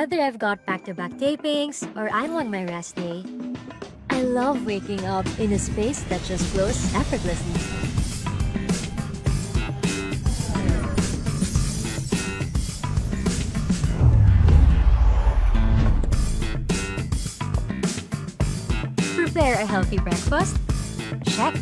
Whether I've got back-to-back tapings or I'm on my rest day, I love waking up in a space that just flows effortlessly. Prepare a healthy breakfast? Check.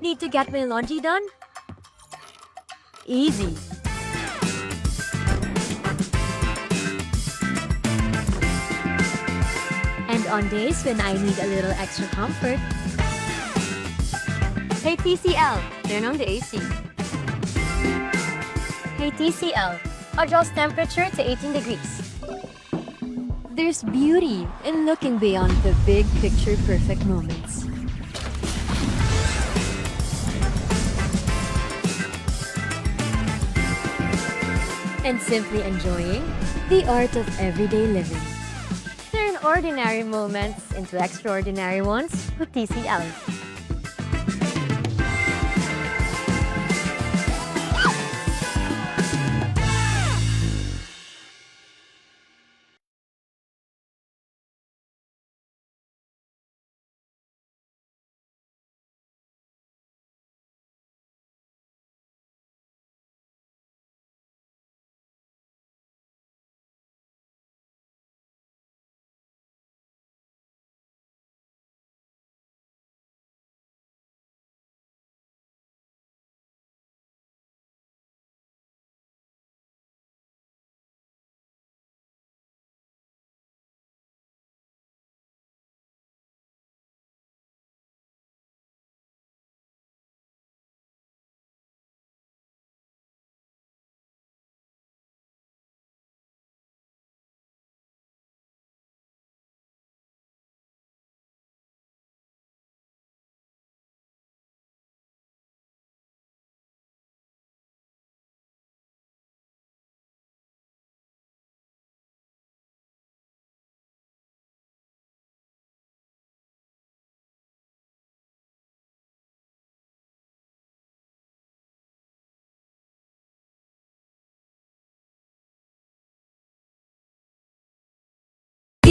Need to get my laundry done? Easy. And on days when I need a little extra comfort, hey TCL, turn on the AC. Hey TCL, adjust temperature to 18 degrees. There's beauty in looking beyond the big picture perfect moments. And simply enjoying the art of everyday living. Turn ordinary moments into extraordinary ones with TCL.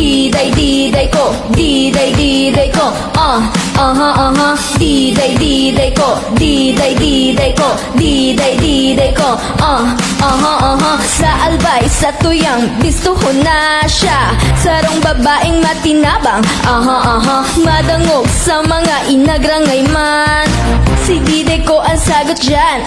Diday ko, diday ko, diday ko, diday ko, diday ko, sa albay, sa tuyang, bistuho na siya, sarong babaeng matinabang, madangog sa mga inagrangay man, si diday ko ang sagot dyan,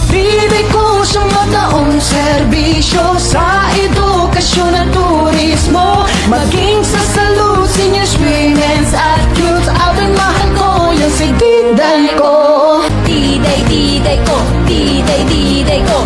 Diday ko siyang mataong serbisyo sa edukasyon at turismo, maging sa salud, seniors, women's at youth, outing mahal ko yung si Diday ko. Diday ko, diday ko,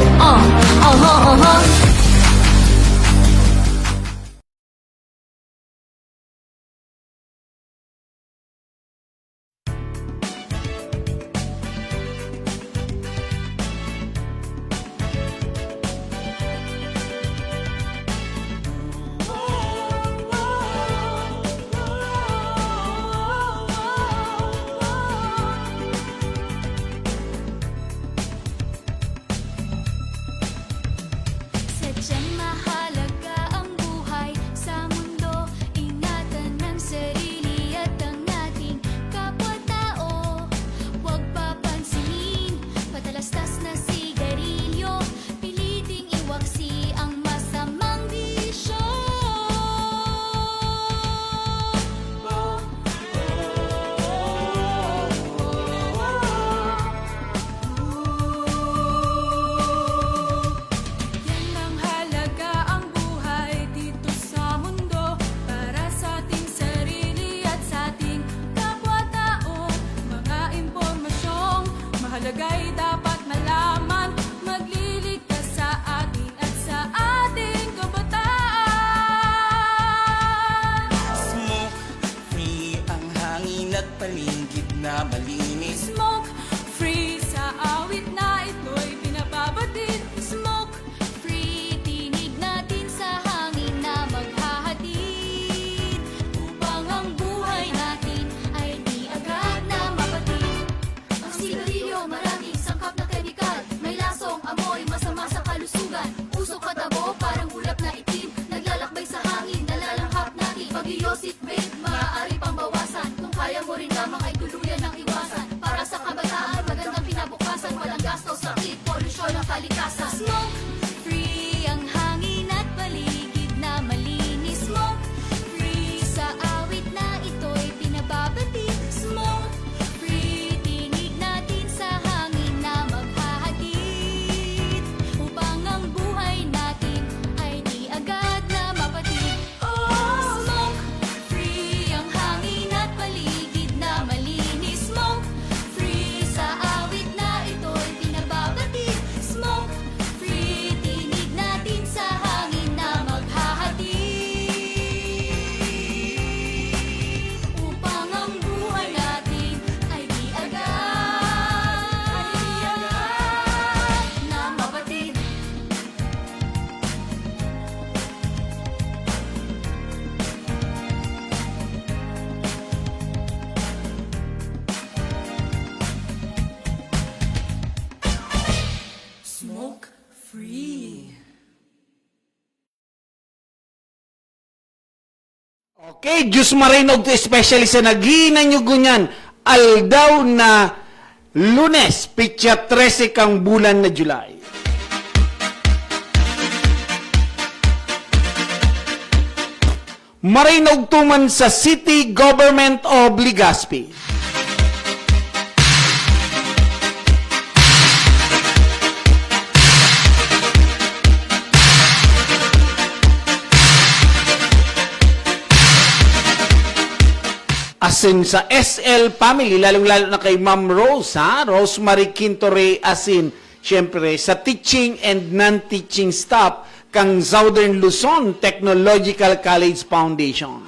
Sadyang mahalaga ang buhay sa mundo. Ingatan ang sarili at ang ating kapwa-tao. Huwag papansinin, patalastas na sigarilyo. Piliting iwaksi ang masamang bisyo. Yan ang halaga ang buhay dito sa mundo, para sa ating sarili at sa ating kapwa-tao. Mga impormasyong mahalaga'y dapat malaman, magliligtas sa atin at sa ating kabataan. Smoke free ang hangin at paligid na malinis. Smoke free sa awit na ito'y pinababatid. Smoke free, tinig natin sa hangin na maghahatid. Okay, Diyos marinog to especially sa naghinan nyo gunyan. Aldaw na Lunes, pitya 13 kang bulan na July. Marinog tuman sa City Government of Legazpi. Asin sa SL family, lalong-lalo na kay Ma'am Rose, ha? Rosemary Quintore, asin, syempre, sa teaching and non-teaching staff kang Southern Luzon Technological College Foundation.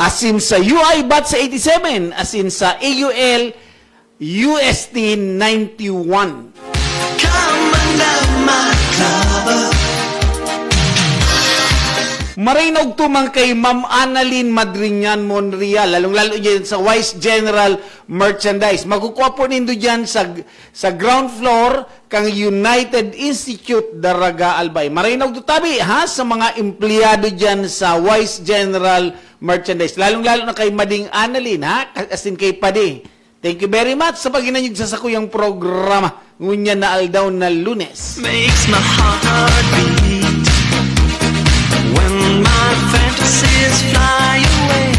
Asin sa UI Batch 87, asin sa AUL UST 91. Marinog tumang kay Ma'am Annalyn Madriñan Monreal, lalong-lalo dyan sa Wise General Merchandise. Makukuha po nindo dyan sa ground floor kang United Institute Daraga Albay. Marinog to tabi, ha, sa mga empleyado dyan sa Wise General Merchandise. Lalong-lalo na kay Mading Annalyn, ha, as in kay Padi. Thank you very much sa paginanyog sa sakuyang programa. Ngunya na aldaw na Lunes. Makes my heart beat when my fantasies fly away,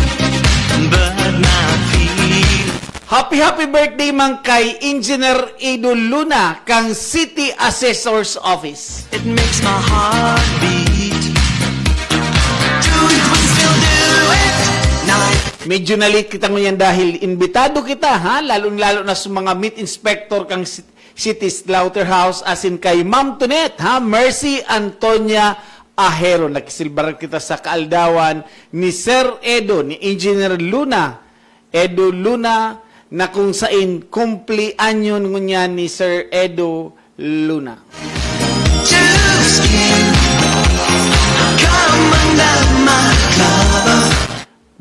but my feet. Happy birthday man kay Engineer Edo Luna kang City Assessor's Office. It makes my heart beat. Do it, we still do it. Night. Medyo nalit kita ngayon dahil imbitado kita, ha? Lalo na sa mga meat inspector kang City Slaughterhouse asin kay Ma'am Tonet, ha? Mercy Antonia Ahero. Nakisilbaran kita sa kaaldawan ni Sir Edo, ni Engineer Luna. Edo Luna, na kung sain kumplianyon ngunya ni Sir Edo Luna.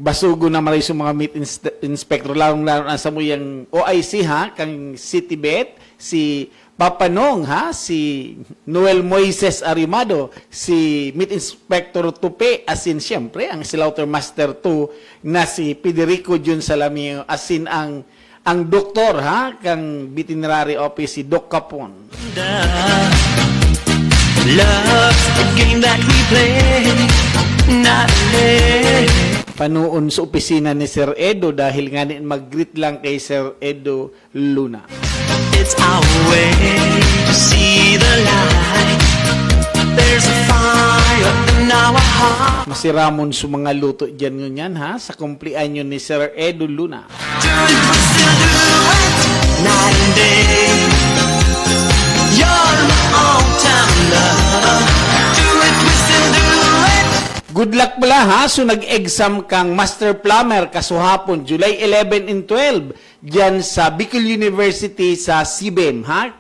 Basugo na maray sa mga meat inspector, lalong-lalo na sa mo yung OIC, ha, kang City Bet, si Papanong, ha, si Noel Moises Arimado, si Meat Inspector Tupe, asin siyempre, ang Slaughter Master 2 na si Federico Jun Salamio, asin ang doktor, ha, kang Veterinary Office, si Doc Capon. Love's the game that we play, not play. Panuon sa opisina ni Sir Edo dahil nga mag-greet lang kay Sir Edo Luna. It's our way to see the light. There's a fire in our heart. Masiramon sa mga luto dyan ngunyan, ha, sa kumplianyo ni Sir Edo Luna. Do it, we still do it. Night and day. You're my all-time love. Do it, we still do it. Good luck pala, ha, so nag-exam kang Master Plumber kasuhapon, July 11 and 12, dyan sa Bicol University sa CBEM, ha.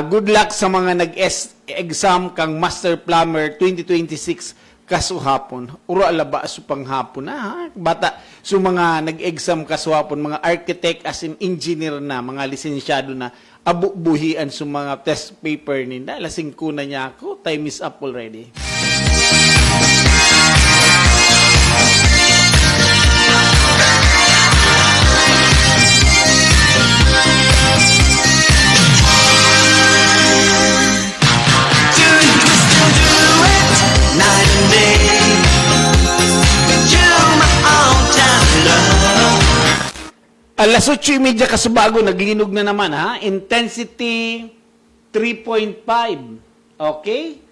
Good luck sa mga nag-exam kang Master Plumber 2026 kasuhapon. Uro alaba so panghapon na, ha. Bata, so mga nag-exam kasuhapon, mga architect as in engineer na, mga lisensyado na, abubuhian sa mga test paper nila. Lasing ko na niya ako. Time is up already. Night and day, you're my all-time love. Alas 8:30 kasubago, naglinog na naman, ha? Intensity 3.5. Okay?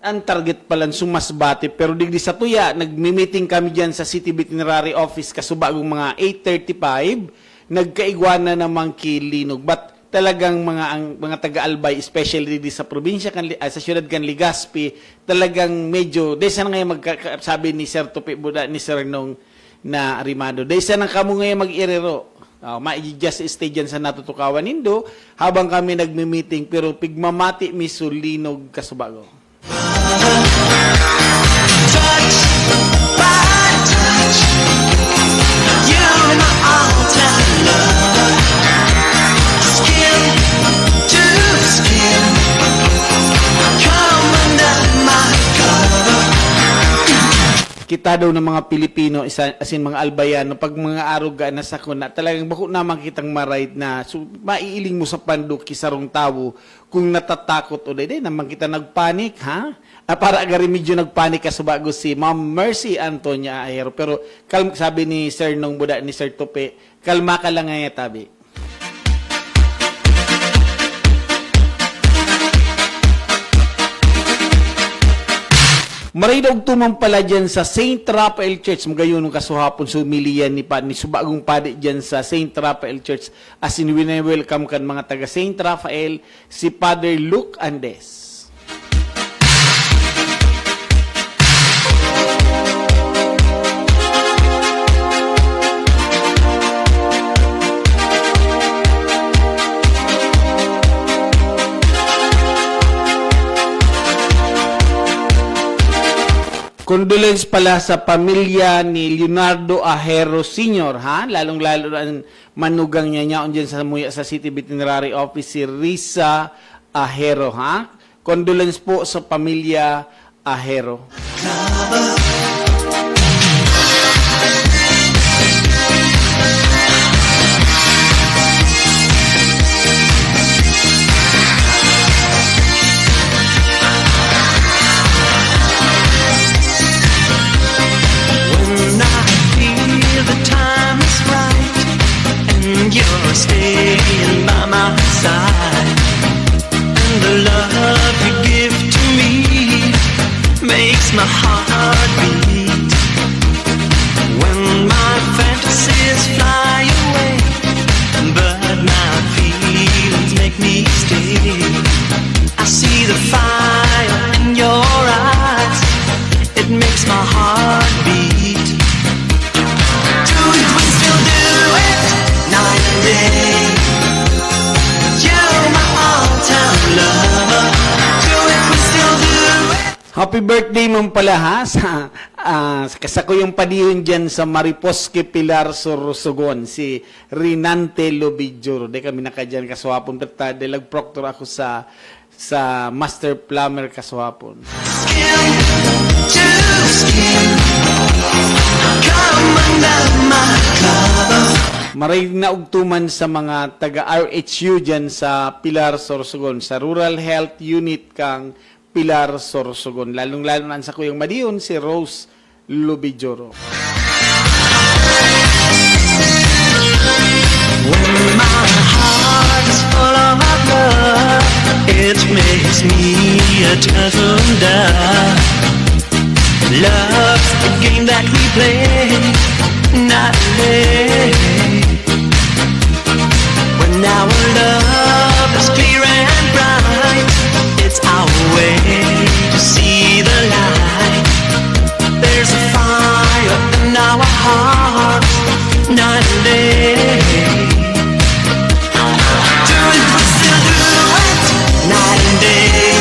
Ang target pala sumasbati, pero digdi sa tuya, nagmi-meeting kami dyan sa City Veterinary Office kasubagong mga 8:35, nagkaigwana namang kilinog. But talagang mga taga-Albay, especially di sa probinsya sa siyudad kan Legazpi, talagang medyo desa na ngayon sabi ni Sir Tupi Buda ni Sir Nong na Arimado, desa na kamo ngayon mag-irero. Ma-just stay dyan sa natutukawan nindo habang kami nagmi-meeting, pero pigmamati misulinog kasubago. Touch by touch, you're my all-time love. Just kita daw ng mga Pilipino, asin mga Albayano, pag mga aruga na sa kuna, talagang bako naman kitang marayt na, so, maiiling mo sa pandok kisarong tawo kung natatakot o day naman kita nagpanik, ha? Para agari medyo nagpanik ka subago si Ma'am Mercy Antonia Ahero. Pero sabi ni Sir Nong Buda, ni Sir Tope, kalma ka lang nga tabi. Maray daw tumang pala dyan sa St. Raphael Church. Magayon nung kasuhapon sumilian ni Subagong Padi dyan sa St. Raphael Church. As in, welcome kan mga taga St. Raphael, si Father Luke Andes. Condolence pala sa pamilya ni Leonardo Ahero Sr., ha? Lalong-lalo ang manugang niya niyaon dyan sa Muya sa City Veterinary Office, si Risa Ahero, ha? Condolence po sa pamilya Ahero. When I feel the time is right and you're staying by my side, and the love you give to me makes my heart beat. When my fantasies fly away, but my feelings make me stay, I see the fire in your eyes, it makes my heart beat. Do it, we still do it, night and day. You're my all-time lover. Do it, we still do it. Happy birthday mong pala, ha? Sa kuyong padihon dyan sa Mariposque Pilar Sorsogon, si Rinante Lobidjoro. Di kami nakadyan kasuhapon. Dalag proctor ako sa Master Plumber kasuhapon. Skin to skin. Come under my cover. Maray na ugtuman sa mga taga-RHU dyan sa Pilar Sorsogon, sa Rural Health Unit kang Pilar Sorsogon. Lalong-lalo na sa kuyang madiyon, si Rose Lobidjoro. When my heart is full of love, it makes me a turtle dove. Love's the game that we play, not day. When our love is clear and bright, it's our way to see the light. There's a fire in our hearts, night and day. Do it, we still do it, night and day.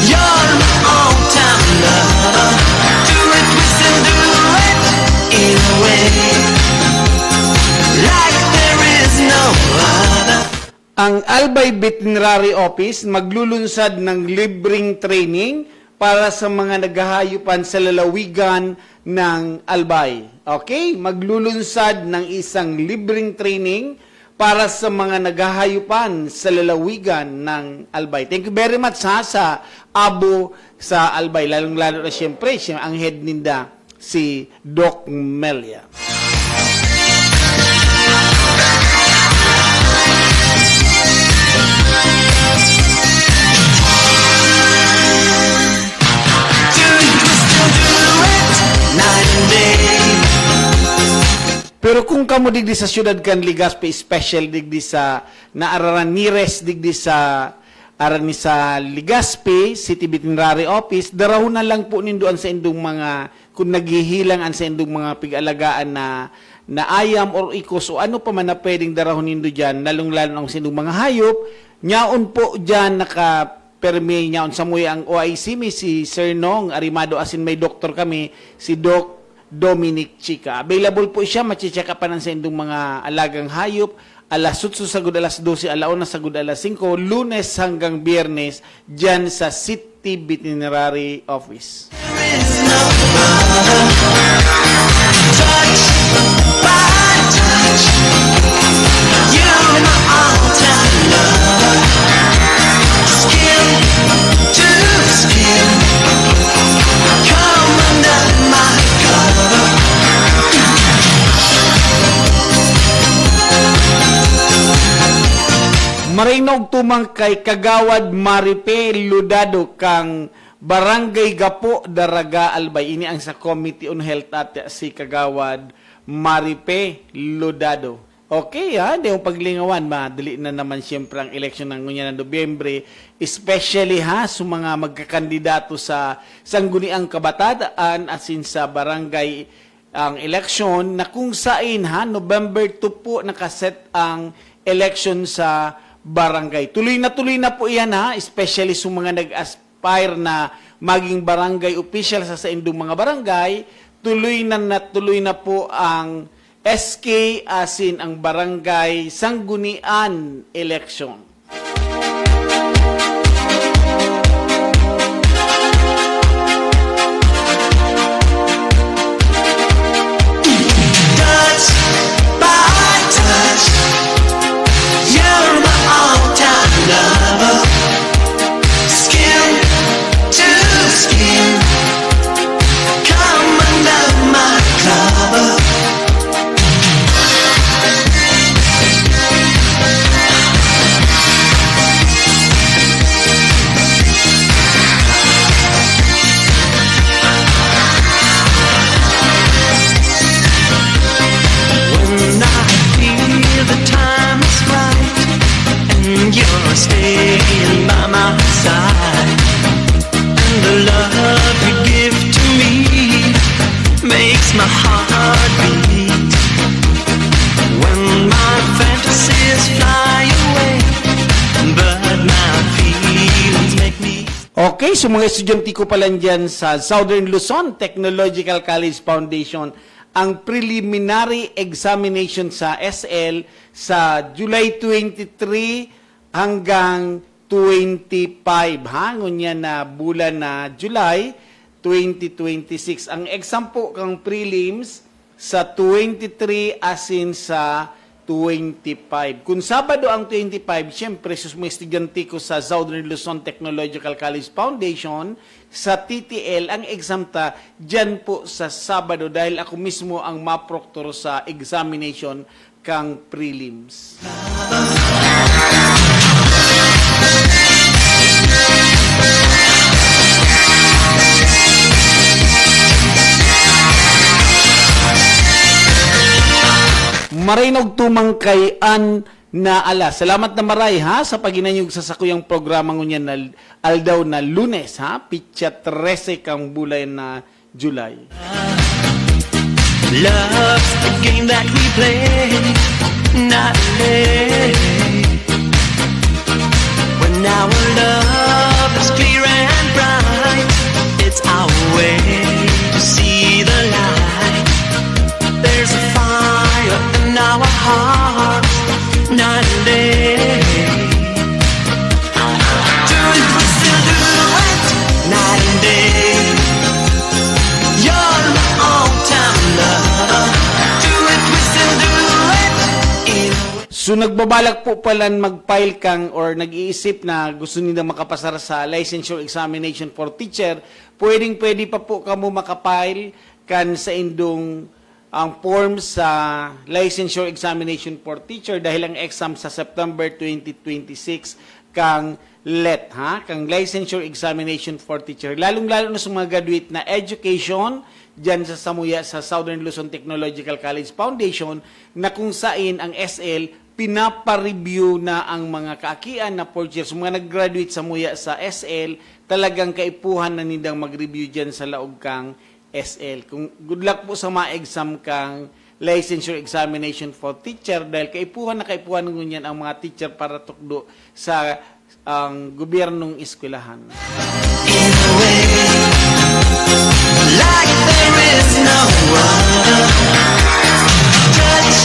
You're my all-time lover. Do it, we still do it, in a way, like there is no other. Ang Albay Veterinary Office maglulunsad ng libreng training para sa mga naghahayupan sa lalawigan ng Albay. Okay? Maglulunsad ng isang libreng training para sa mga naghahayupan sa lalawigan ng Albay. Thank you very much, ha, sa abo sa Albay. Lalong-lalo na siyempre, ang head ninda si Doc Melia. Night and day. Pero kung kamo digdi sa syudad kan Legazpi, special digdi sa naararan nires digdi sa aran ni sa Legazpi City Veterinary Office, darahon na lang po nindoan sa indong mga kung naghihilang an sa indong mga pig-alagaan na ayam or ikos o ano pa man na pwedeng darahon nindo diyan, lalong-lalo ang sa indong mga hayop, nyaon po diyan permi niya sa muy ang OIC mi si Sir Nong Arimado, asin may doktor kami si Doc Dominic Chica. Available po siya, machi-check upan sa indong mga alagang hayop alas 8 sagud alas 12, alauna sagud alas 5, Lunes hanggang Biyernes diyan sa City Veterinary Office. There is no touch by touch. You're my all-time lover. Skin to skin. Come under my cover. Marinog tumang kay Kagawad Maripe Ludado kang Barangay Gapo Daraga Albay. Ini ang sa Committee on Health at si Kagawad Maripe Ludado. Okay ha, di yung paglingawan, madali na naman siyempre ang eleksyon ng ngunya ng Nobyembre, especially ha, sa mga magkakandidato sa Sangguniang Kabataan asin sa barangay ang eleksyon na kung saan ha, November 2 po nakaset ang election sa barangay. Tuloy na po yan ha, especially sa mga nag-aspire na maging barangay official sa indong mga barangay, tuloy na po ang SK asin ang barangay sanggunian election. Touch by touch. You're my all-time lover. Skin to skin. Come under my cover. When I feel the time is right and you're staying by my side, and the love you give to me makes my heart beat. When my fantasies fly away, but my feelings make me. Okay, so mga estudyante ko pala dyan sa Southern Luzon Technological College Foundation, ang preliminary examination sa SL sa July 23 hanggang 25, ha? Ngunya na bulan na July 2026. Ang exam po kang prelims sa 23 asin sa 25. Kung Sabado ang 25, siyempre, sus mga estudyante ko sa Southern Luzon Technological College Foundation, sa TTL, ang exam ta, dyan po sa Sabado dahil ako mismo ang maproktor sa examination kang prelims. Marinog tumang kay Ann na ala. Salamat na maray ha sa paginanyog sa sakuyang programa ngunyan na aldaw na Lunes ha. Pitsa 13 kang bulay na July. Love's the game that we play nightly. When our love is clear and bright, it's our way to see the light. There's a fire in our hearts night and day. Do it, we still do it night and day. You're my all-time lover. Do it, we still do it in a way. So nagbabalak po pala mag-file kang or nag-iisip na gusto nila makapasara sa licensure examination for teacher, pwede pa po kamo makapile kan sa indong ang form sa licensure examination for teacher dahil ang exam sa September 2026 kang LET, ha? Kang licensure examination for teacher. Lalong-lalo na sa mga graduate na education dyan sa Samuya sa Southern Luzon Technological College Foundation na kung saan ang SL pinapa-review na ang mga kaakian na fourth years. Mga nag-graduate sa Muya sa SL, talagang kaipuhan na nindang mag-review dyan sa laog kang SL. Kung good luck po sa mga exam kang licensure examination for teacher dahil kaipuhan ngunyan ang mga teacher para tukdo sa ang gobyernong eskwelahan. In a way, like there is no other. Touch.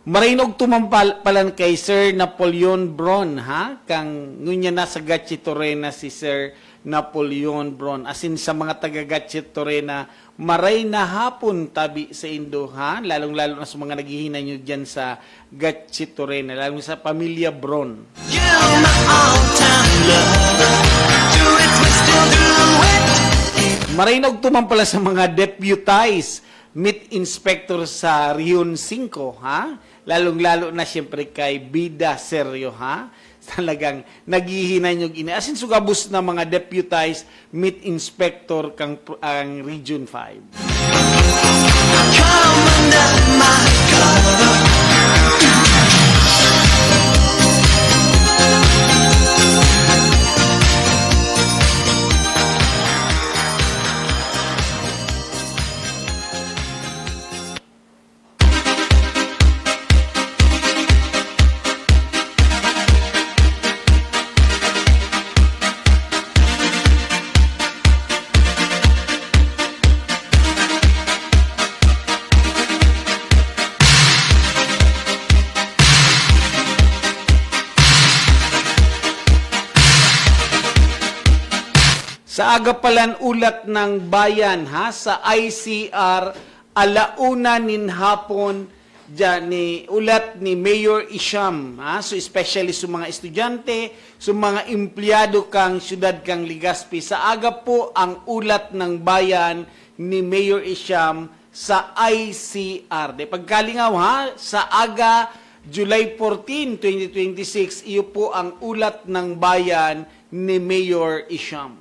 Marinog tumampalan kay Sir Napoleon Bron, ha? Kang ngunya na sa Gatchito Torena si Sir Napoleon Bron. As in sa mga taga-Gatchit Torena, maray na hapon tabi sa Indo, ha? Lalong-lalo na sa mga naghihinay nyo dyan sa Gatchit Torena, lalong sa pamilya Bron. You're my all-time lover. Do it, twist and do it. Maray na ugtuman pala sa mga deputized meat inspector sa Rion 5, ha? Lalong-lalo na siyempre kay Bida Seryo, ha? Talagang naghihinay nyo gini. As in, sugabos na mga deputized meat inspector kang ang Region 5. Come under my cover. Sa agapalan ulat ng bayan, ha, sa ICR, alauna nin hapon, dyan, ulat ni Mayor Isham, ha, so especially sa mga estudyante, sa mga empleyado kang syudad kang Legazpi. Sa aga po ang ulat ng bayan ni Mayor Isham sa ICR. De pagkalingaw, ha, sa aga July 14, 2026, iyo po ang ulat ng bayan ni Mayor Isham.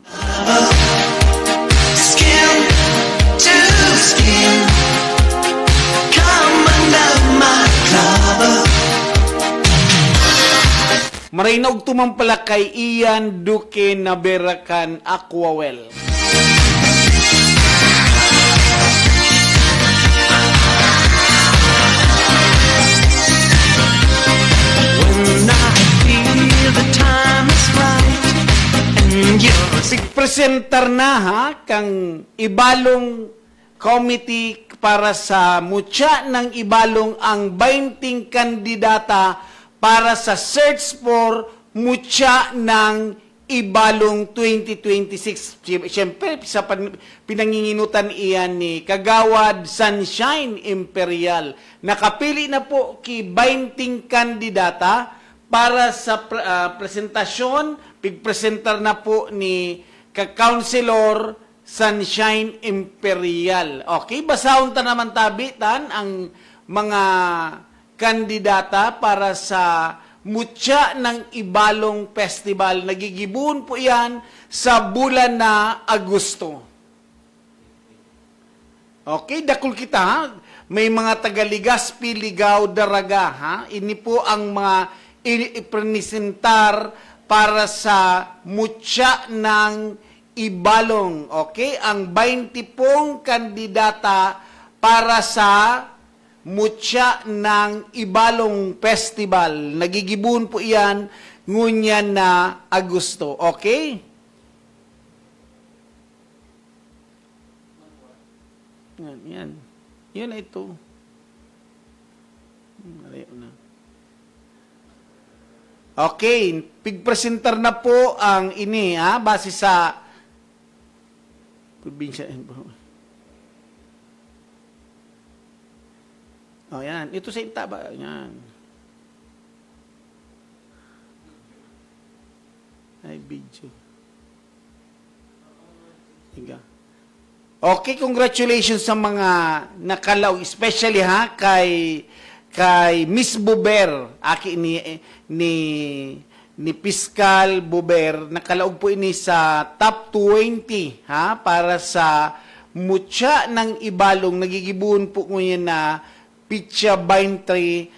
Skin to skin. Come under my cover. Marainog tumampala kay Ian Duque Naberakan Aquawell. When I feel the time is right and you're Sigpresentar na, ha, kang ibalong committee para sa mutya ng ibalong ang 20 kandidata para sa search for mutya ng ibalong 2026. Siyempre, sa pinanginginutan iyan ni Kagawad Sunshine Imperial. Nakapili na po ki 20 kandidata para sa presentasyon. Pigpresentar na po ni ka-Councilor Sunshine Imperial. Okay, basahon ta naman tabitan ang mga kandidata para sa Mutya ng Ibalong Festival. Nagigibun po yan sa bulan na Agosto. Okay, dakul kita, ha? May mga taga-Legazpi, Ligao, Daraga, ha? Ini po ang mga ipresentar para sa Mutya ng Ibalong. Okay? Ang 20 pong kandidata para sa Mutya ng Ibalong Festival. Nagigibun po iyan ngunyan na Agosto. Okay? Yan, yan. Yun na ito. Malayo na. Okay, pigpresentar na po ang ini, ha, base sa probinsya. Oh, yan. Ito sa Intaba. Yan. Ay, video. Higa. Okay, congratulations sa mga nakalaw, especially, ha, kay Miss Buber, aki ni Fiscal Buber, nakalaog po ini sa top 20, ha, para sa Mutya ng Ibalong. Nagigibun po ngayon na Pitsa 23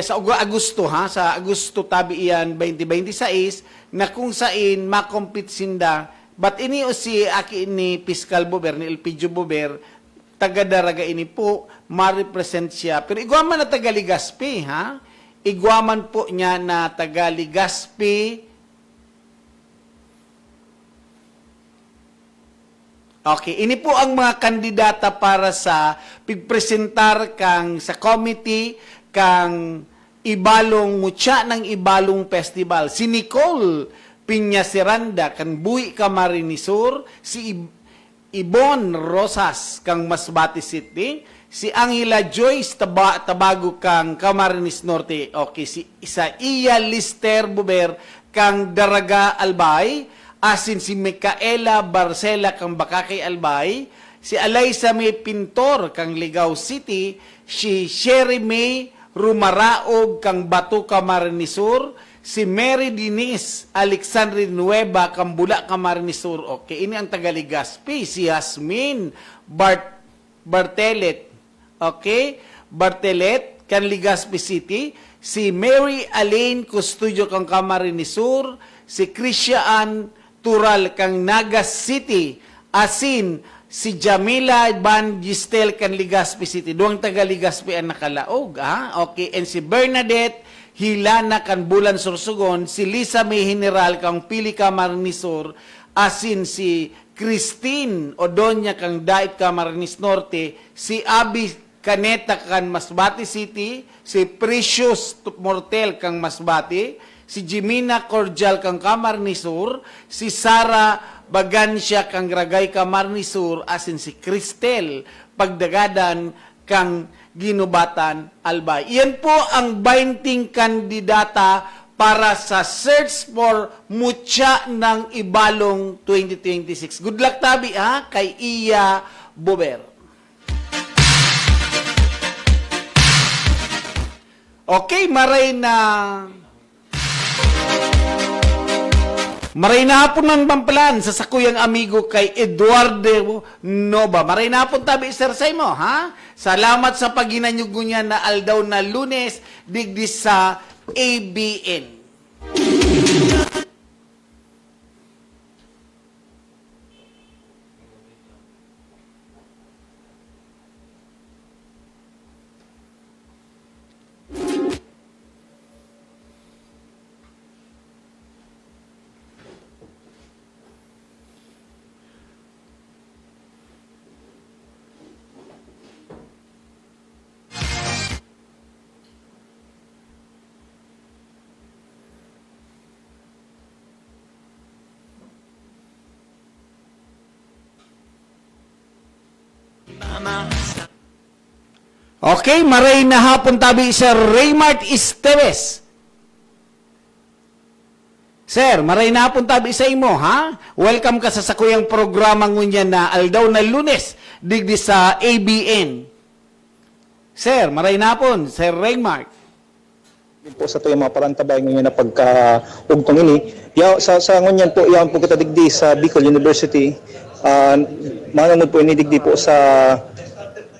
sa Agosto, ha, sa Agosto tabi iyan 2026 na kung saan makompete sinda. But ini o si aki ni Fiscal Buber, ni Elpidio Buber, taga-Daraga ini po, ma-represent siya. Pero igwaman na taga-Legazpi, ha? Igwaman po niya na taga-Legazpi. Okay, ini po ang mga kandidata para sa pigpresentar kang sa committee kang Ibalong Mutya ng Ibalong Festival. Si Nicole Piña Seranda kan Buhi Camarinesur, si Ibon Rosas kang Masbate City, si Angela Joyce Tabago kang Camarines Norte, okay, si Iya Lister Buber kang Daraga Albay, asin si Micaela Barcela kang Bakakay Albay, si Alaysa May Pintor kang Ligao City, si Sherry May Rumaraog kang Batu Camarinesur, si Mary Denise Alexandre Nueva kang Bula Camarinesur. Okay, ini ang taga Legazpi. Si Yasmin Bartelet, okay, Bartelet kan Legazpi City, si Mary Alain Custodio kang Camarinesur, si Christian Tural kang Nagas City, asin si Jamila Van Gistel kan Legazpi City. Duang taga Legazpi ang nakalaog, ha? Okay, and si Bernadette Hilana kan Bulan Sorsogon, si Lisa May General kang Pili Camarines asin si Christine Odonya kang Dait Camarines Norte, si Abi Caneta kang Masbate City, si Precious Mortel kang Masbate, si Jimina Cordial kang Camarines si Sara Bagansya kang Ragay Camarines asin si Cristel Pagdagadan kang Ginubatan Albay. Iyan po ang 20 kandidata para sa Search for Mucha ng Ibalong 2026. Good luck tabi ha kay Iya Bober. Okay, maray na hapon ng pampalan sa sakuyang amigo kay Eduardo Nova. Maray na hapon tabi sir sa imo, ha? Salamat sa paginanyog niya na aldaw na Lunes digdi sa ABN. Okay, maray na hapon tabi Sir Raymart Esteves. Sir, maray na hapon tabi sa imo, ha? Welcome ka sa sakuyang programa ngunya na aldaw na Lunes digdi sa ABN. Sir, maray na hapon, Sir Raymart. Po sa to yung mga parantabay ngayon na pagka-ugtong ini. Sa ngunyan po, yan po kita digdi sa Bicol University. Manunod po ini digdi po sa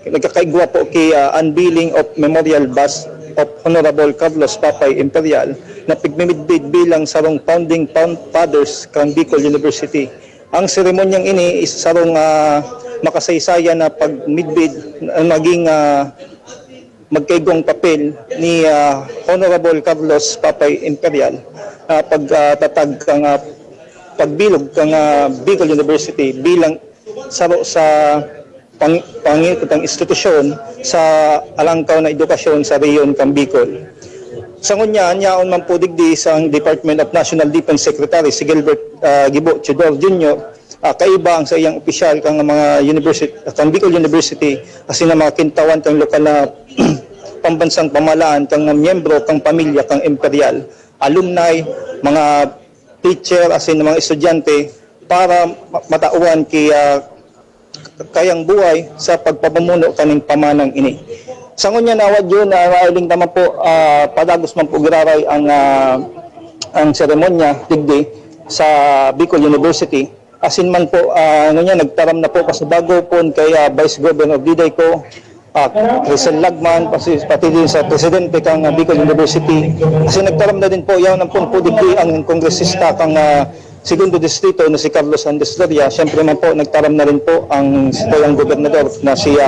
nagkakaigwa po kay unveiling of Memorial Bust of Honorable Carlos Papay Imperial na pigmimidbid bilang sarong founding fathers kang Bicol University. Ang seremonyang ini is sarong makasaysayan na pagmidbid maging magkaigwang papel ni Honorable Carlos Papay Imperial pagtatag kang pagbilog kang Bicol University bilang saro sa pangitang institusyon sa alangkaw na edukasyon sa rehiyon kang Bicol. Sa ngunyan, yaon man po digdi sa Department of National Defense Secretary si Gilbert Gibo Chidor Jr. Kaiba ang sa iyang opisyal kang mga university, kang Bicol University asin na mga kintawan kang lokal na pambansang pamalaan kang miyembro kang pamilya kang imperial, alumni, mga teacher asin mga estudyante para matauan kayang buhay sa pagpapamuno kaning pamanang ini. Sa ngunya nawad yun, nailing naman po, padagos man po giraray ang seremonya digdi sa Bicol University. Asin man po, ngunya nagtaram na po pasibago po kay Vice Governor Diday ko, Rizal Lagman, pati din sa Presidente kang Bicol University. Kasi nagtaram na din po, yaw ng po digdi ang kongresista kang Segundo Distrito na si Carlos Andesdaria. Siyempre man po, nagtaram na rin po ang sitayang gobernador na si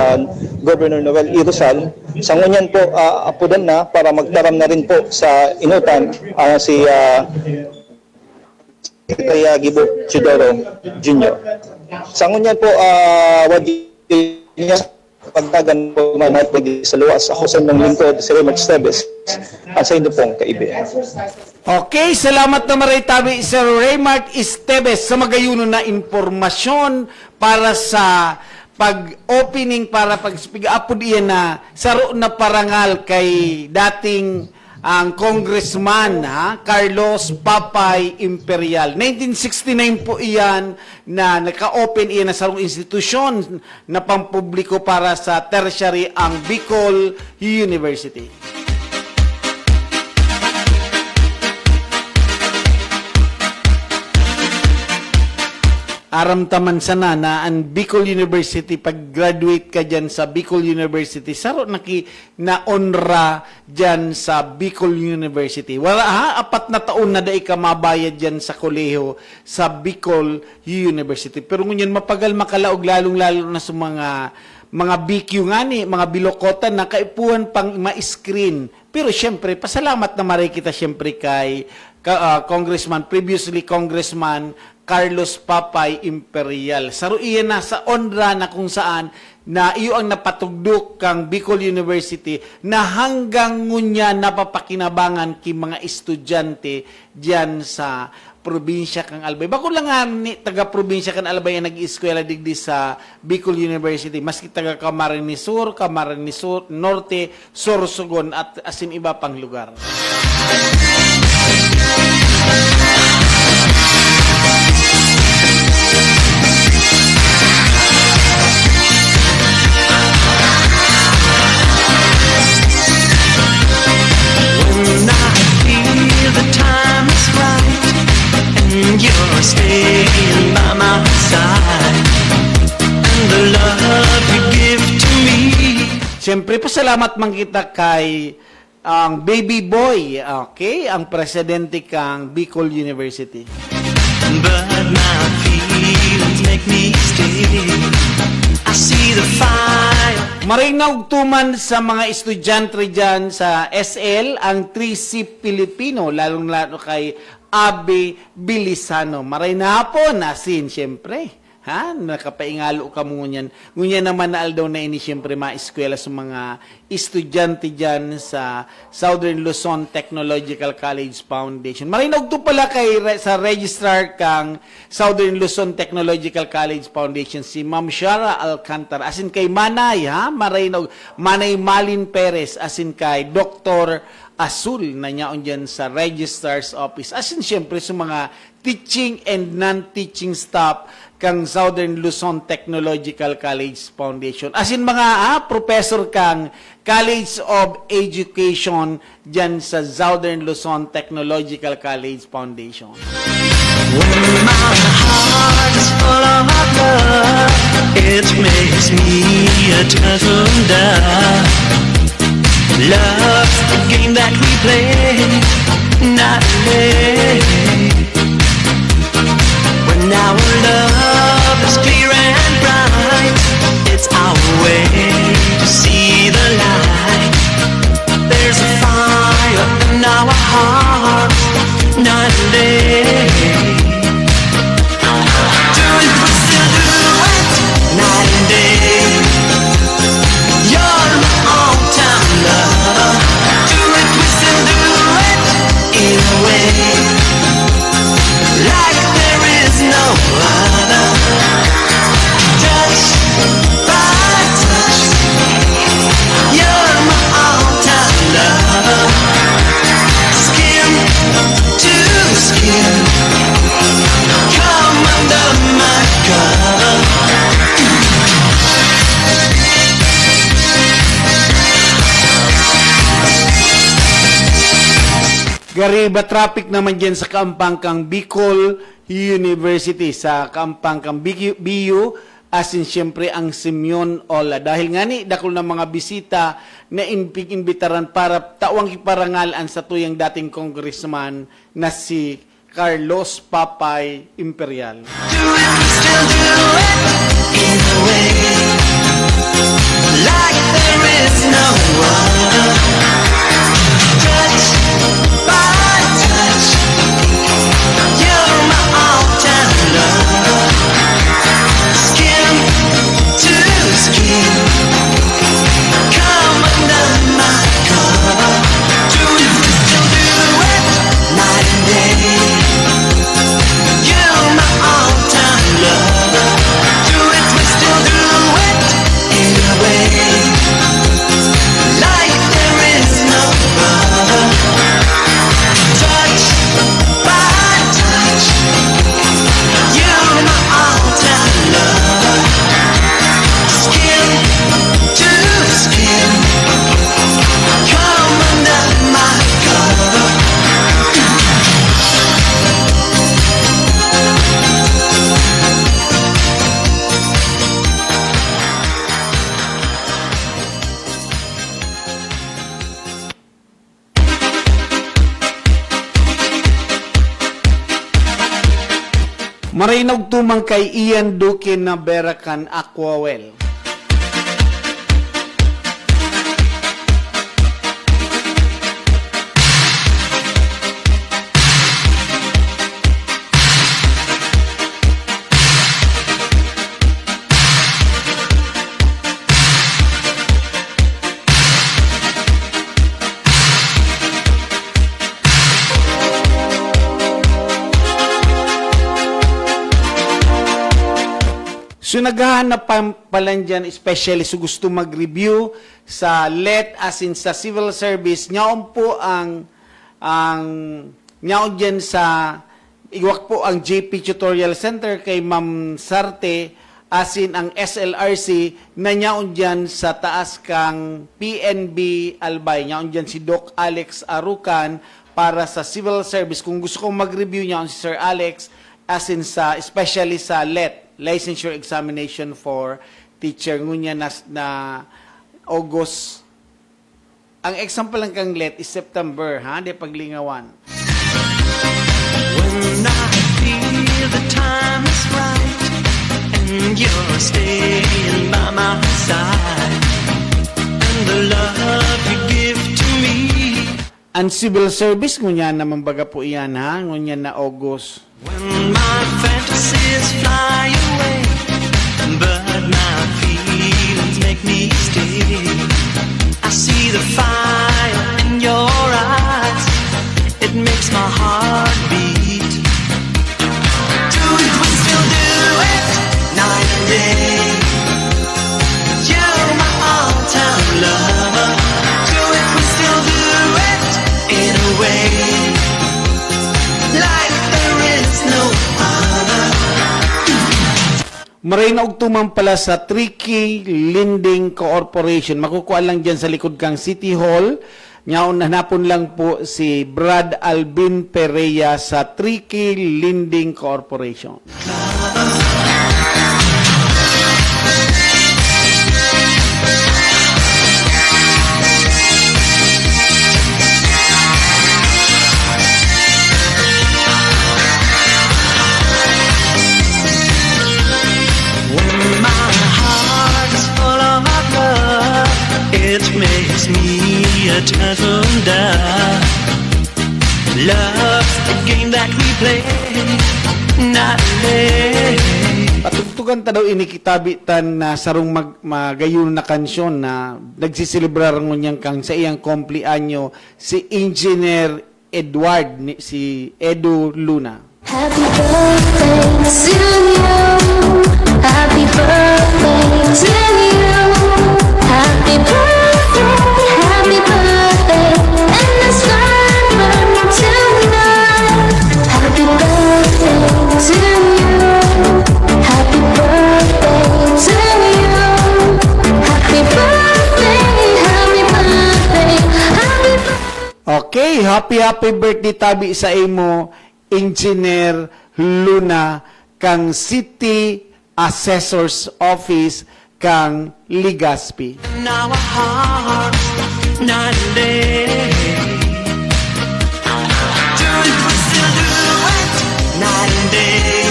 Governor Noel E. Rizal. Sa ngunyan po, apudan na para magtaram na rin po sa inutan si Secretary Gibo Chidoro Jr. Sa ngunyan po, wadi niya pagdagan po man sa luwas. Ako sa inyong lingkod, si Raymart Esteves, sa inyo pong kaibigan. Okay, salamat na maray tabi Sir Raymart Esteves sa magayuno na impormasyon para sa pag-opening para pag-apod iyan na saro na parangal kay dating ang congressman Carlos Papay Imperial. 1969 po iyan na naka-open iyan na sarong institusyon na pampubliko para sa tertiary ang Bicol University. Aramtaman sana na ang Bicol University, pag-graduate ka dyan sa Bicol University, saro na onra dyan sa Bicol University. Wala apat na taon na daig ka mabayad dyan sa koleho sa Bicol University. Pero ngunyan mapagal makalaog lalong-lalo na sa mga BQ nga ni, mga bilokotan na kaipuhan pang ma-screen. Pero syempre, pasalamat na maray kita syempre kay Congressman, previously Congressman Carlos Papay Imperial. Saro iyan na sa onra na kung saan na iyo ang napatugdok kang Bicol University na hanggang ngunya napapakinabangan ki mga estudyante diyan sa probinsya kang Albay. Bako lang nga ni taga-probinsya kang Albay ang nag-eskwela digdi sa Bicol University. Maski taga Camarines Sur, Camarines Norte, Sorsogon at asin iba pang lugar. When I feel the time is right and you're staying by my side and the love you give to me. Siyempre, pasalamat man kita kay ang baby boy, okay? Ang presidente kang Bicol University. But my feelings make me stay. I see the fire. Marinaw tuman sa mga estudyante dyan sa SL ang 3C Filipino, lalong-lalo kay Abe Bilisano. Maray na hapon, asin, siyempre. Nakapaingalo ka mo ngunyan. Ngunyan naman na aldaw na ini, siyempre, ma-eskwela sa mga estudyante dyan sa Southern Luzon Technological College Foundation. Marinaw to pala sa registrar kang Southern Luzon Technological College Foundation, si Ma'am Shara Alcantara. Asin kay Manay, Marinaw, Manay Malin Perez, asin kay Dr. Azul na niyaon dyan sa registrar's office. Asin siyempre sa mga teaching and non-teaching staff kang Southern Luzon Technological College Foundation. Asin mga professor kang College of Education dyan sa Southern Luzon Technological College Foundation. When my heart is full of love, it makes me a turtle dove. Love's the game that we play, not day. When our love is clear and bright, it's our way to see the light. There's a fire in our hearts, night and day. Do it, we still do it, night and day. You're my all-time love. Do it, we still do it, in a way, like there is no other. Touch by touch, you're my all-time love. Skin to skin, come under my cover. Gariba traffic naman dyan sa Kampangkang Bicol University, sa Kampangkang BU, asin siyempre ang Simeon Ola. Dahil nga ni, dakol na mga bisita na imbitaran para tawang iparangalan sa tuyang dating congressman na si Carlos Papay Imperial. Do it, we still do it, in a way, like there is no other. Touch by touch, you're my all-time love. Skin to skin, come under my cover. Do it, we still do it, night Marinog tumang kay Ian Duque na Beracan Aquawell. So naghahanap pala dyan, especially so gusto mag-review sa LET as in sa civil service, nyaon po ang nyaon dyan sa iwak po ang JP Tutorial Center kay Ma'am Sarte as in ang SLRC na nyaon dyan sa taas kang PNB Albay. Nyaon dyan si Doc Alex Arucan para sa civil service. Kung gusto kong mag-review nyaon si Sir Alex as in sa, especially sa LET, Licensure Examination for Teacher, ngunya na August. Ang example lang kang LET is September, ha? Di paglingawan. When I feel the time is right and you're staying by my side and the love you give to me. Ang civil service, ngunya naman baga po iyan, ha? Ngunya na August. When my fantasies fly away, but my feelings make me stay. I see the fire in your eyes, it makes my heart beat. Do it, we still do it, night and day. You're my all-time lover. Do it, we still do it, in a way. Like there is no other. Maray na ugtuman pala sa Tricky Lending Corporation. Makukuha lang dyan sa likod kang City Hall. Ngayon, hanapon lang po si Brad Alvin Pereira sa Tricky Lending Corporation. It makes me a turtle dove. Love's the game that we play, not play. Patugtugan ta daw inikitabitan na sarong magayon na kansyon na nagsiselebrar ngunyan kang sa iyang kumplianyo si Engineer Edward, si Edu Luna. Happy birthday to you. Happy birthday to you. Happy birthday, and let's burn tonight. Happy birthday to you. Happy birthday to you. Happy birthday, happy birthday, happy birthday. Okay, happy birthday tabi sa imo, Engineer Luna, kang City Assessor's Office kang Legazpi. Now our hearts, night and day. Do it, we still do it, night and day.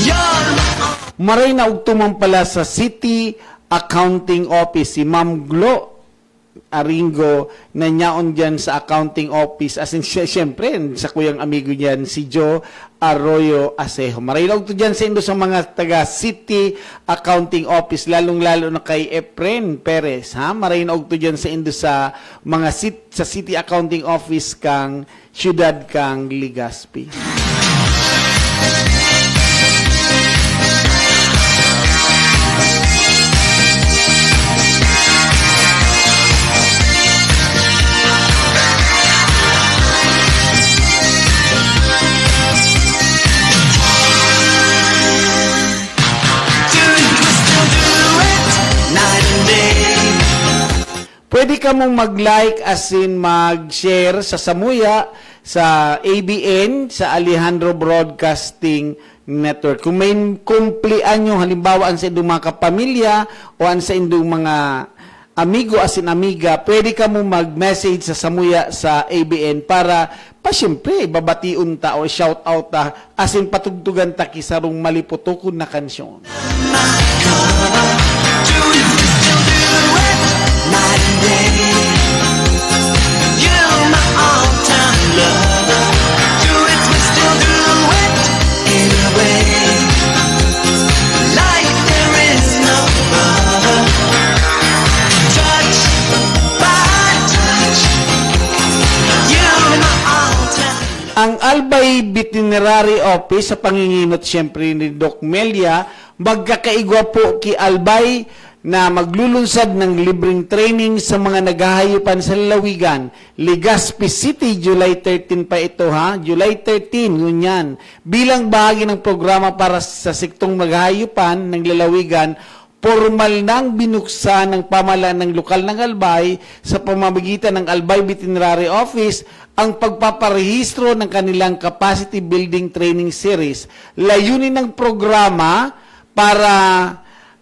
You're Maray na ugtuman pala sa City Accounting Office si Ma'am Glo Aringo na nyaon dyan sa accounting office as in siyempre sa kuyang amigo dyan si Joe Arroyo Asejo. Marilog to dyan sa indo sa mga taga City Accounting Office, lalong-lalo na kay Efren Perez. Ha? Marilog to dyan sa indo sa mga sa City Accounting Office kang Siyudad kang Legazpi. Pwede ka mong mag-like as in mag-share sa Samuya, sa ABN, sa Alejandro Broadcasting Network. Kung may kumplian nyo, halimbawa ang sa indong mga kapamilya o ang sa indong mga amigo as in amiga, pwede ka mong mag-message sa Samuya sa ABN para pa siyempre, babatiun ta o shout out ta, asin patugtugan ta kisarong malipotokon na kansyon. Night and day, you're my all-time lover. Do it, we still do it anyway. Like there is no other. Touch by touch, you're my all-time. Ang Albay Veterinary Office sa panginginot siyempre ni Doc Melia, magkakaigwa po ki Albay na maglulunsad ng libreng training sa mga naghahayupan sa lalawigan. Legazpi City, July 13 pa ito ha. July 13, ngunyan. Bilang bahagi ng programa para sa sektong maghahayupan ng lalawigan, formal nang binuksan ng pamahalaan ng lokal ng Albay sa pamamagitan ng Albay Veterinary Office ang pagpaparehistro ng kanilang Capacity Building Training Series. Layunin ng programa para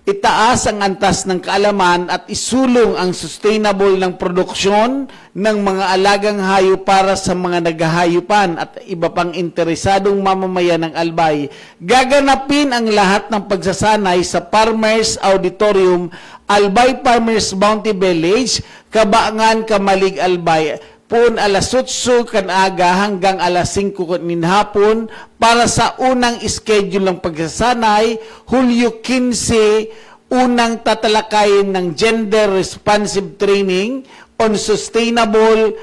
itaas ang antas ng kaalaman at isulong ang sustainable ng produksyon ng mga alagang hayop para sa mga naghahayupan at iba pang interesadong mamamayan ng Albay. Gaganapin ang lahat ng pagsasanay sa Farmers Auditorium, Albay Farmers Bounty Village, Kabaangan, Kamalig, Albay. Pun alas 8 kan aga hanggang alas 5 nin hapon para sa unang schedule ng pagsasanay, Hulyo 15, unang tatalakayin ng Gender Responsive Training on Sustainable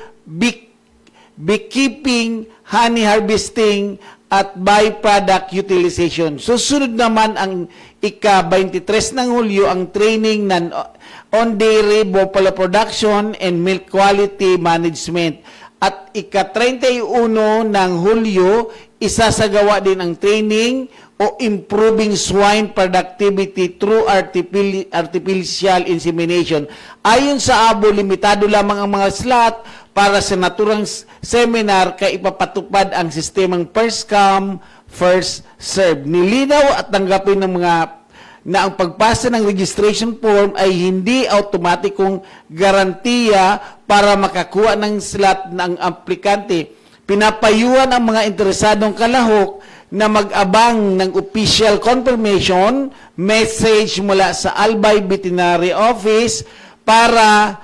Beekeeping, Honey Harvesting, at Byproduct Utilization. Susunod naman ang ika-23 ng Hulyo ang training ng on dairy, buffalo production, and milk quality management. At ika-31 ng Hulyo, isasagawa din ang training o improving swine productivity through artificial insemination. Ayon sa abo, limitado lamang ang mga slot para sa naturang seminar kay ipapatupad ang sistemang first come, first serve. Nilinaw at tanggapin ng mga na ang pagpasa ng registration form ay hindi automatikong garantiya para makakuha ng slot ng aplikante. Pinapayuhan ang mga interesadong kalahok na mag-abang ng official confirmation message mula sa Albay Veterinary Office para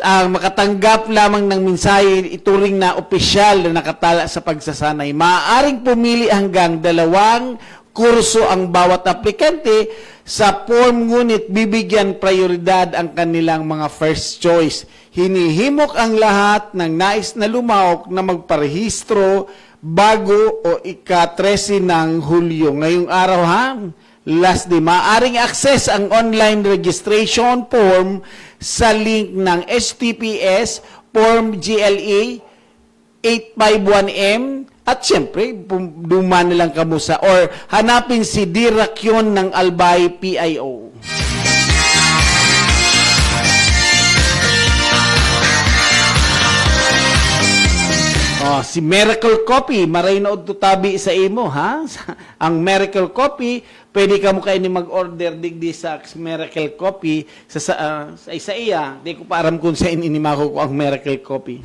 makatanggap lamang ng mensahe ituring na opisyal na nakatala sa pagsasanay. Maaaring pumili hanggang 2 kurso ang bawat aplikante sa form, ngunit bibigyan prioridad ang kanilang mga first choice. Hinihimok ang lahat ng nais na lumahok na magparehistro bago o ika-13 ng Hulyo. Ngayong araw ha, last day, maaaring access ang online registration form sa link ng HTTPS form GLE 851M. At siyempre, duman na lang kamo sa or hanapin si Dirakyon ng Albay PIO. Si Miracle Coffee, maray na tabi sa imo, ha? Ang Miracle Coffee, pwede ka mo kayo ni mag-order digdi sa Miracle Coffee sa iya. Di ko pa aram kung sa inimako ko ang Miracle Coffee.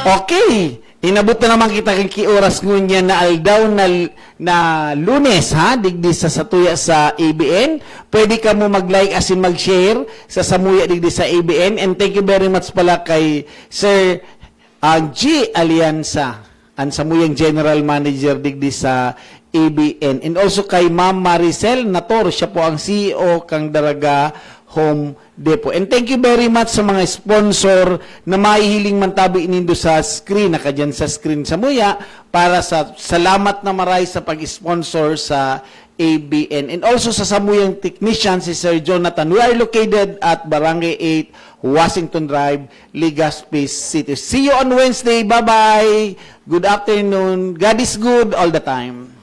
Okay, inabot na naman kita kay oras ngunya na aldaw na Lunes ha, digdi sa satuya sa ABN. Pwede ka mo mag-like asin mag-share sa samuya digdi sa ABN, and thank you very much pala kay Sir G. Alianza, ang samuyang General Manager digdi sa ABN, and also kay Ma'am Maricel Nator, siya po ang CEO kang Daraga Home Depot. And thank you very much sa mga sponsor na mahihiling mantabi inindo sa screen, nakadyan sa screen sa muya, para sa salamat na maray sa pag-sponsor sa ABN. And also sa samuyang technician, si Sir Jonathan. We are located at Barangay 8, Washington Drive, Legazpi City. See you on Wednesday. Bye-bye. Good afternoon. God is good all the time.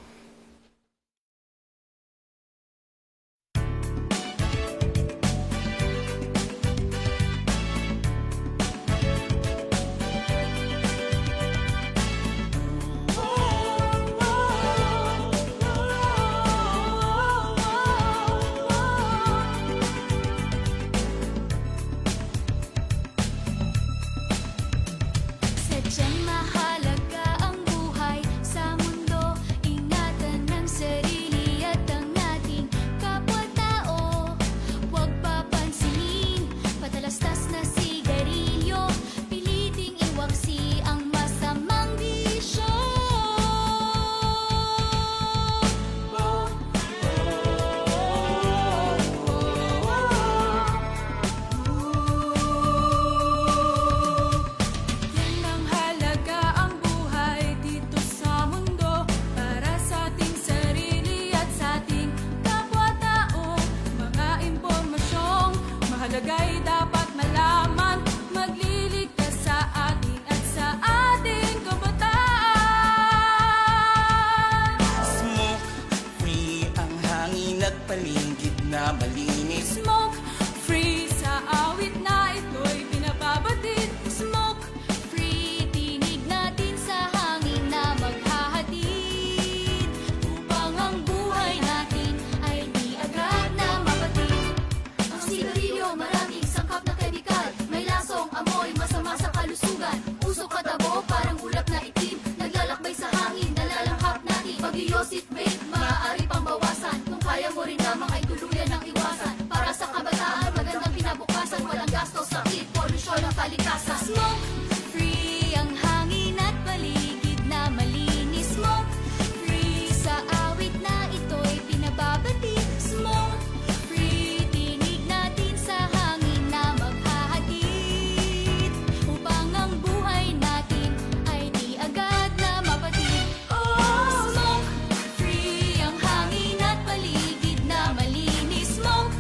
opposite wave, maaari pang bawasan. Kung kaya mo rin lamang ay tuluyan ng iwasan. Para sa kabataan, magandang kinabukasan. Walang gasto, sakit, polusyon ang kalikasan. Smoke free ang hangin at paligid na malinis. Smoke free sa awit na ito'y pinababati. Smoke free, tinig natin sa hangin na maghahatid upang ang buhay natin ay di agad na mapatid. Oh, smoke free ang hangin at paligid na malinis. Smoke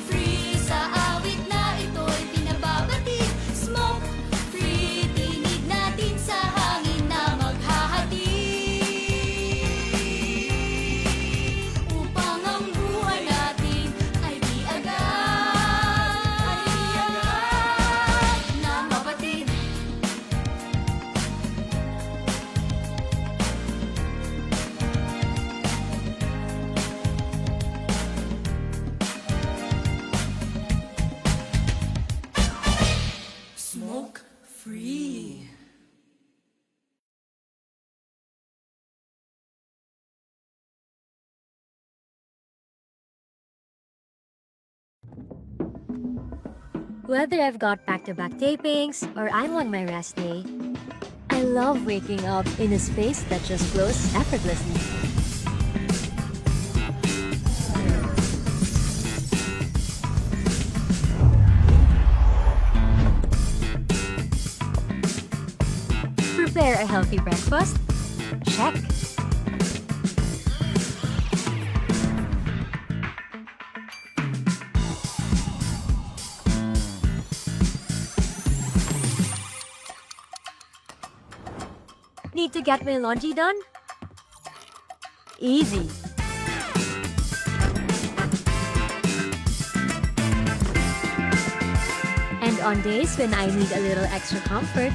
free sa awit na ito'y pinababati. Smoke free, tinig natin sa hangin na maghahatid upang ang buhay natin ay di agad na mapatid. Smoke free. Whether I've got back-to-back tapings or I'm on my rest day, I love waking up in a space that just flows effortlessly. Prepare a healthy breakfast? Check. Need to get my laundry done? Easy. And on days when I need a little extra comfort,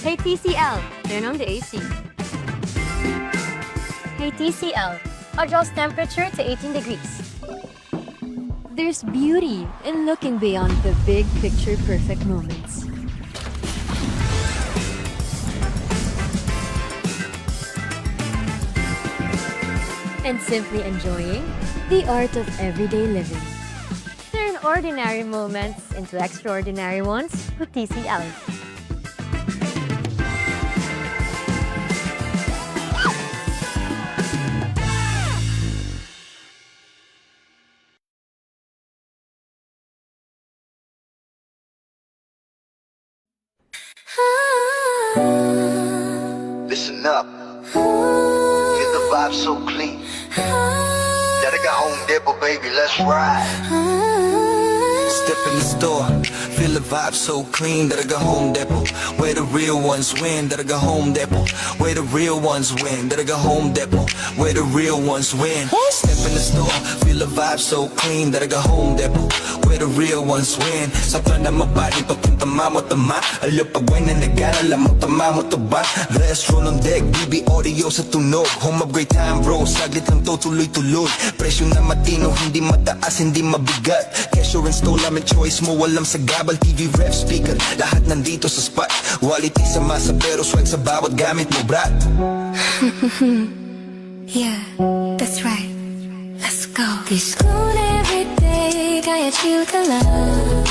hey TCL, turn on the AC. Hey TCL, adjust temperature to 18 degrees. There's beauty in looking beyond the big picture perfect moments. And simply enjoying the art of everyday living. Turn ordinary moments into extraordinary ones with TCL. Listen up. Feel the vibe so clean. Gotta go home, Depot, baby, let's ride. Step in the store, feel the vibe so clean. That I go Home Depot, where the real ones win. That I go Home Depot, where the real ones win. That I go Home Depot, where the real ones win. Step in the store, feel the vibe so clean. That I go Home Depot, where the real ones win. Sa na mabadi, papunta mo tama. Alapagway na nag-alala mo, tama mo to ba? Restaurant on deck, BB audio sa tunog. Home of great time bro, saglit lang to tuloy-tuloy. Presyo na matino, hindi mataas, hindi mabigat. Cashier and stole, aming choice mo, walang sagabal. TV ref speaker, lahat nandito sa spot. Quality sa masa pero swag sa bawat gamit mo, brat. Yeah, that's right. Let's go. This good everyday, kaya chill ka lang.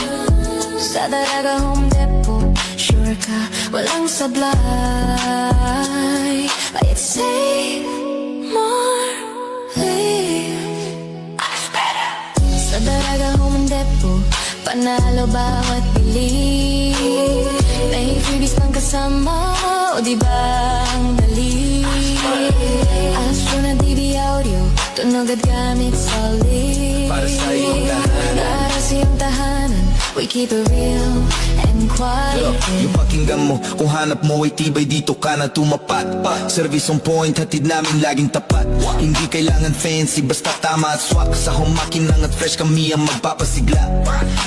Sa Dalaga Home Depot, sure ka, walang sablay. Kaya save more, live. Life's better. Sa Dalaga Home Depot, panalo bawat bili. May freebies pang kasama, o diba ang dali? Astro na DB audio, tunog at gamit solid. Para sa iyong tahanan. Para sa iyong tahanan, we keep it real and quiet. Yung pakinggan mo, kung hanap mo ay tibay, dito ka na tumapat. Service on point, hatid namin laging tapat. Hindi kailangan fancy, basta tama at swak. Sa humakinang at fresh kami ang magpapasigla.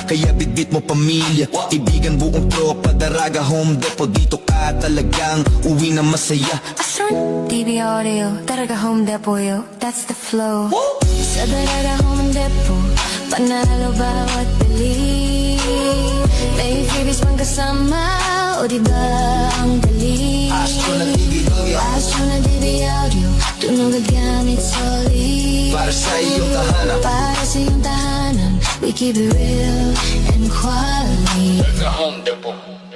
Kaya bitbit mo pamilya, ibigan buong tropa. Dalaga Home Depot, dito ka talagang uwi na masaya. Astro DB audio, Dalaga Home Depot, yo, that's the flow. Sa Dalaga Home Depot, panalo bawat bili. May freebies pang kasama, o diba ang dali? Astro na DB audio. Astro na DB audio, mga gamit solid. Para sa iyong tahanan. Para sa iyong tahanan. We keep it real and quality. Talaga Home Depot.